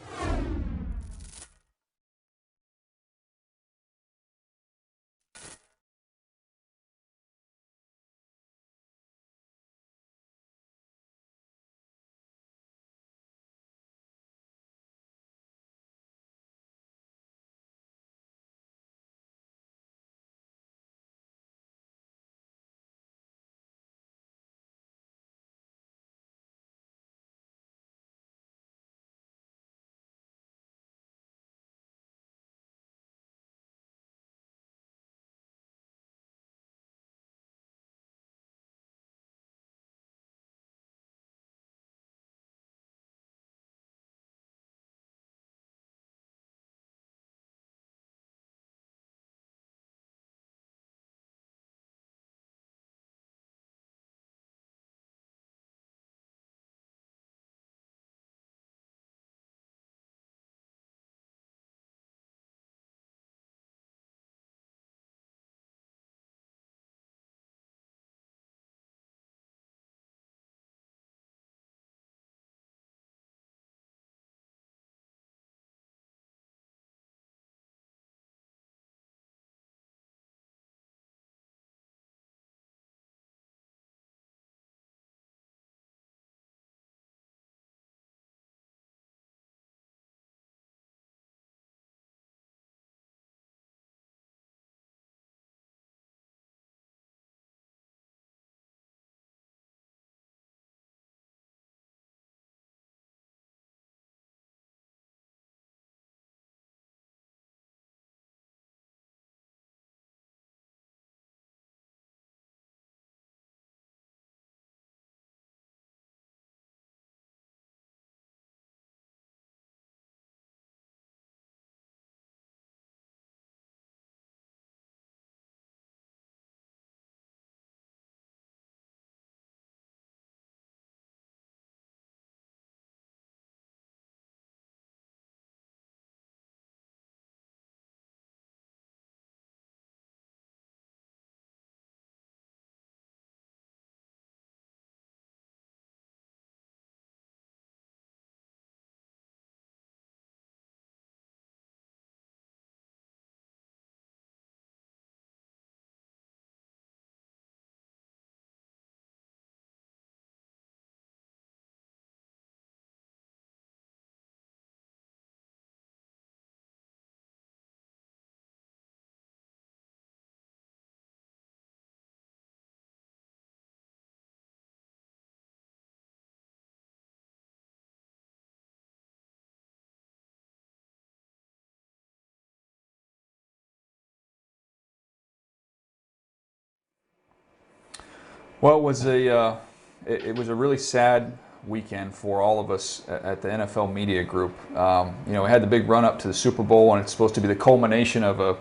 Well, it was a really sad weekend for all of us at the NFL Media Group. We had the big run up to the Super Bowl, and it's supposed to be the culmination of a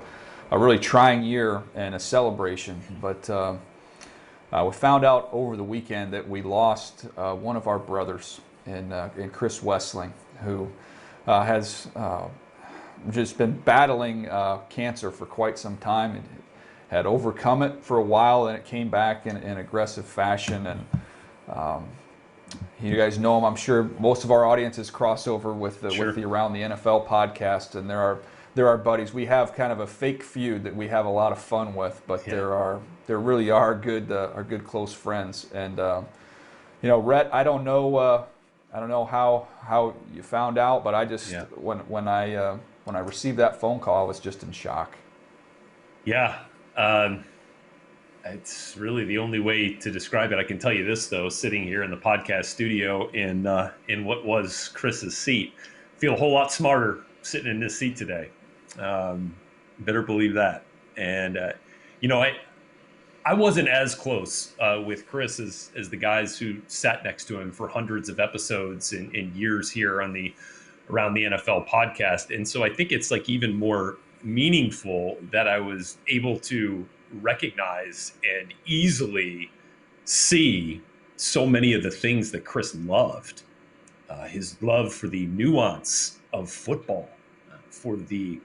really trying year and a celebration. But we found out over the weekend that we lost one of our brothers in Chris Wessling, who has just been battling cancer for quite some time. It had overcome it for a while, and it came back in aggressive fashion. And you guys know him. I'm sure most of our audiences cross over with the Around the NFL podcast, and they're our buddies. We have kind of a fake feud that we have a lot of fun with, but there really are good close friends. And Rhett, I don't know how you found out, but I just when I received that phone call, I was just in shock. Yeah. It's really the only way to describe it. I can tell you this, though, sitting here in the podcast studio in what was Chris's seat, feel a whole lot smarter sitting in this seat today. Better believe that. And, I wasn't as close with Chris as the guys who sat next to him for hundreds of episodes and years here on the Around the NFL podcast. And so I think it's like even more meaningful that I was able to recognize and easily see so many of the things that Chris loved. His love for the nuance of football, for the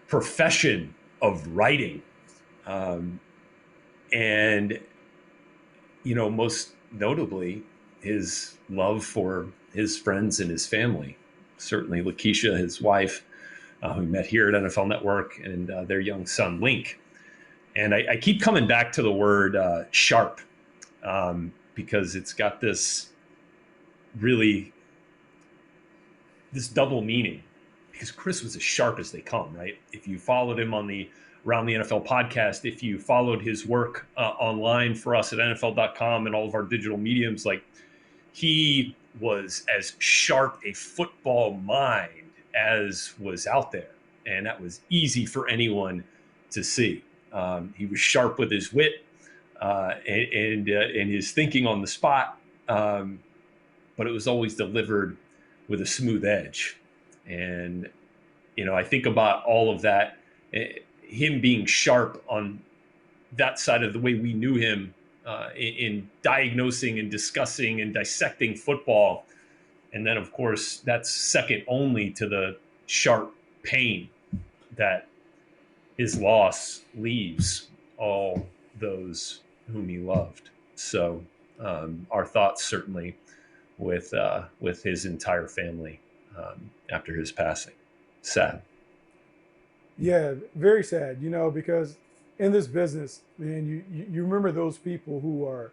profession of writing, and most notably his love for his friends and his family. Certainly Lakeisha, his wife, who met here at NFL Network, and their young son, Link. And I keep coming back to the word sharp because it's got this double meaning. Because Chris was as sharp as they come, right? If you followed him on the Around the NFL podcast, if you followed his work online for us at NFL.com and all of our digital mediums, like he was as sharp a football mind as was out there. And that was easy for anyone to see. He was sharp with his wit and his thinking on the spot, but it was always delivered with a smooth edge. And, I think about all of that, him being sharp on that side of the way we knew him in diagnosing and discussing and dissecting football. And then, of course, that's second only to the sharp pain that his loss leaves all those whom he loved. So our thoughts certainly with his entire family after his passing. Sad. Yeah, very sad, because in this business, man, you remember those people who are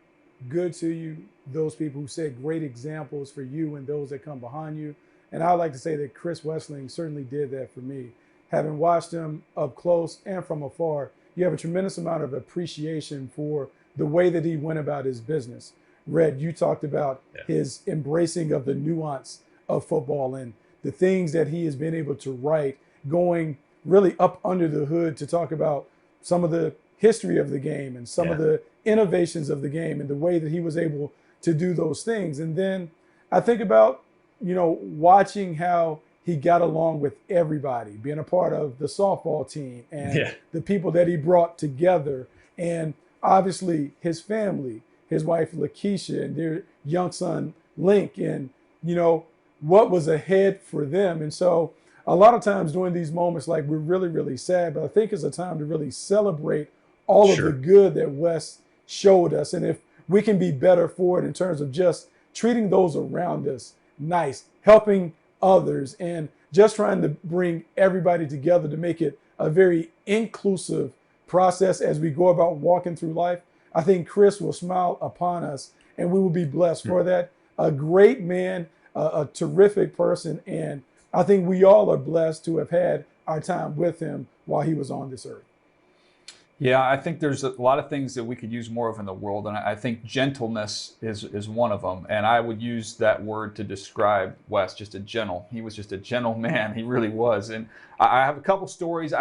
good to you, those people who set great examples for you and those that come behind you. And I would like to say that Chris Wessling certainly did that for me. Having watched him up close and from afar, you have a tremendous amount of appreciation for the way that he went about his business. Red, you talked about his embracing of the nuance of football and the things that he has been able to write, going really up under the hood to talk about some of the history of the game and some of the innovations of the game and the way that he was able to do those things. And then I think about, watching how he got along with everybody, being a part of the softball team and the people that he brought together. And obviously his family, his wife, Lakeisha, and their young son, Link, and, what was ahead for them. And so a lot of times during these moments, like, we're really, really sad, but I think it's a time to really celebrate all of the good that Wes showed us. And if we can be better for it in terms of just treating those around us nice, helping others, and just trying to bring everybody together to make it a very inclusive process as we go about walking through life, I think Chris will smile upon us and we will be blessed for that. A great man, a terrific person, and I think we all are blessed to have had our time with him while he was on this earth. Yeah, I think there's a lot of things that we could use more of in the world, and I think gentleness is one of them. And I would use that word to describe Wes, he was just a gentle man. He really was. And I have a couple stories.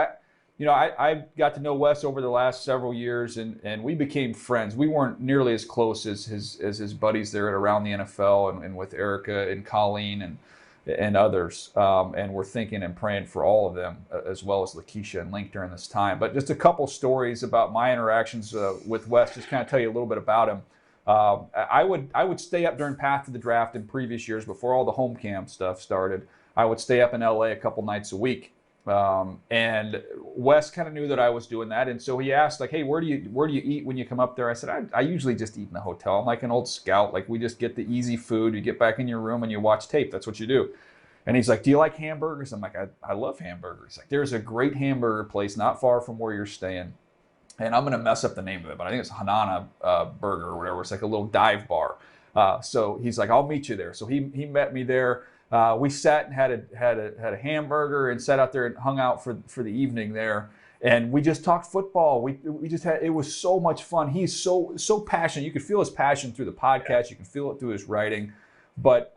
I got to know Wes over the last several years, and we became friends. We weren't nearly as close as his buddies there at around the NFL and with Erica and Colleen and others. And we're thinking and praying for all of them, as well as Lakeisha and Link during this time. But just a couple stories about my interactions with Wes, just kind of tell you a little bit about him. I would stay up during Path to the Draft in previous years before all the home cam stuff started. I would stay up in LA a couple nights a week. And Wes kind of knew that I was doing that, and so he asked, like, "Hey, where do you eat when you come up there?" I said, "I usually just eat in the hotel. I'm like an old scout. Like, we just get the easy food. You get back in your room and you watch tape. That's what you do." And he's like, "Do you like hamburgers?" I'm like, I love hamburgers. He's like, "There's a great hamburger place not far from where you're staying, and I'm gonna mess up the name of it, but I think it's Hanana Burger or whatever. It's like a little dive bar." So he's like, "I'll meet you there." So he met me there. We sat and had a hamburger and sat out there and hung out for the evening there, and we just talked football. We just had, it was so much fun. He's so passionate. You could feel his passion through the podcast. You can feel it through his writing, but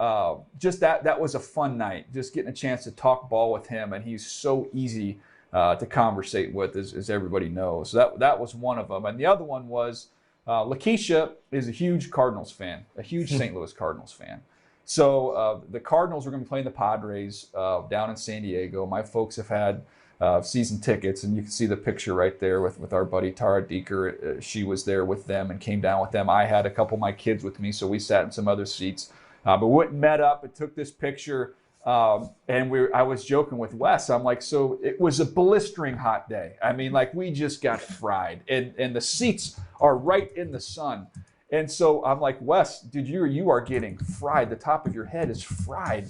just that was a fun night. Just getting a chance to talk ball with him, and he's so easy to conversate with, as everybody knows. So that was one of them, and the other one was Lakeisha is a huge Cardinals fan, a huge St. Louis Cardinals fan. So the Cardinals are going to be playing the Padres down in San Diego. My folks have had season tickets, and you can see the picture right there with our buddy Tara Deeker. She was there with them and came down with them. I had a couple of my kids with me, so we sat in some other seats. But we went and met up and took this picture, and I was joking with Wes. I'm like, so it was a blistering hot day. I mean, like, we just got fried, and the seats are right in the sun. And so I'm like, "Wes, dude, you are getting fried. The top of your head is fried."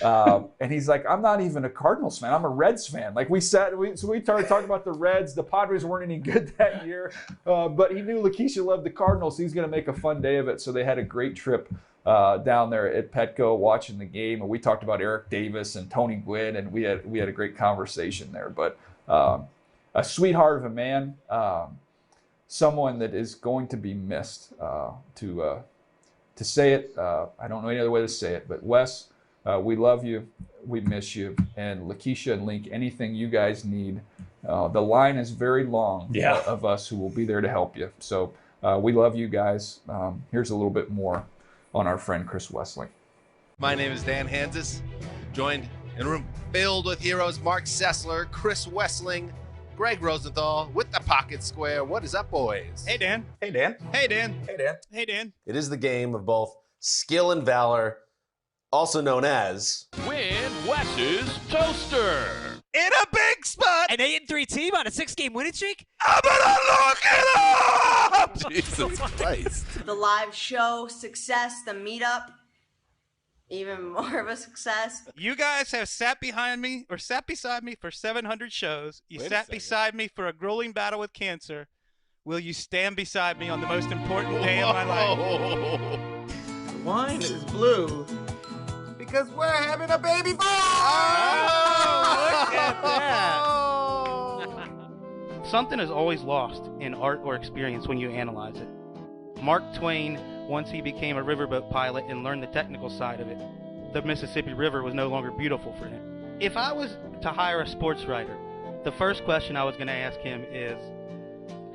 And he's like, "I'm not even a Cardinals fan. I'm a Reds fan." Like, we started talking about the Reds. The Padres weren't any good that year, but he knew Lakeisha loved the Cardinals. So he's going to make a fun day of it. So they had a great trip down there at Petco watching the game, and we talked about Eric Davis and Tony Gwynn, and we had a great conversation there. But a sweetheart of a man. Someone that is going to be missed. To say it, I don't know any other way to say it, but Wes, we love you, we miss you, and Lakeisha and Link, anything you guys need, the line is very long of us who will be there to help you. So we love you guys. Here's a little bit more on our friend Chris Wessling. My name is Dan Hansis, joined in a room filled with heroes: Mark Sessler, Chris Wessling, Greg Rosenthal with the Pocket Square. What is up, boys? Hey, Dan. Hey, Dan. Hey, Dan. Hey, Dan. Hey, Dan. It is the game of both skill and valor, also known as Win Wes's Toaster. In a Big Spot. An 8-3 team on a 6-game winning streak? I'm gonna look it up! Jesus Christ. The live show success, the meetup, even more of a success. You guys have sat beside me for 700 shows. You sat beside me for a grueling battle with cancer. Will you stand beside me on the most important day of my life? The wine is blue because we're having a baby boy! Oh, look at that. Something is always lost in art or experience when you analyze it. Mark Twain, once he became a riverboat pilot and learned the technical side of it, the Mississippi River was no longer beautiful for him. If I was to hire a sports writer, the first question I was going to ask him is,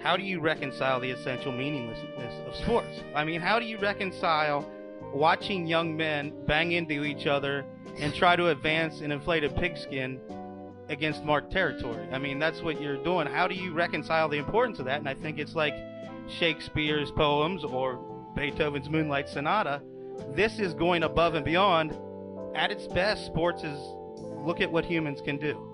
how do you reconcile the essential meaninglessness of sports? I mean, how do you reconcile watching young men bang into each other and try to advance an inflated pigskin against marked territory? I mean, that's what you're doing. How do you reconcile the importance of that? And I think it's like Shakespeare's poems or Beethoven's Moonlight Sonata. This is going above and beyond. At its best, sports is look at what humans can do.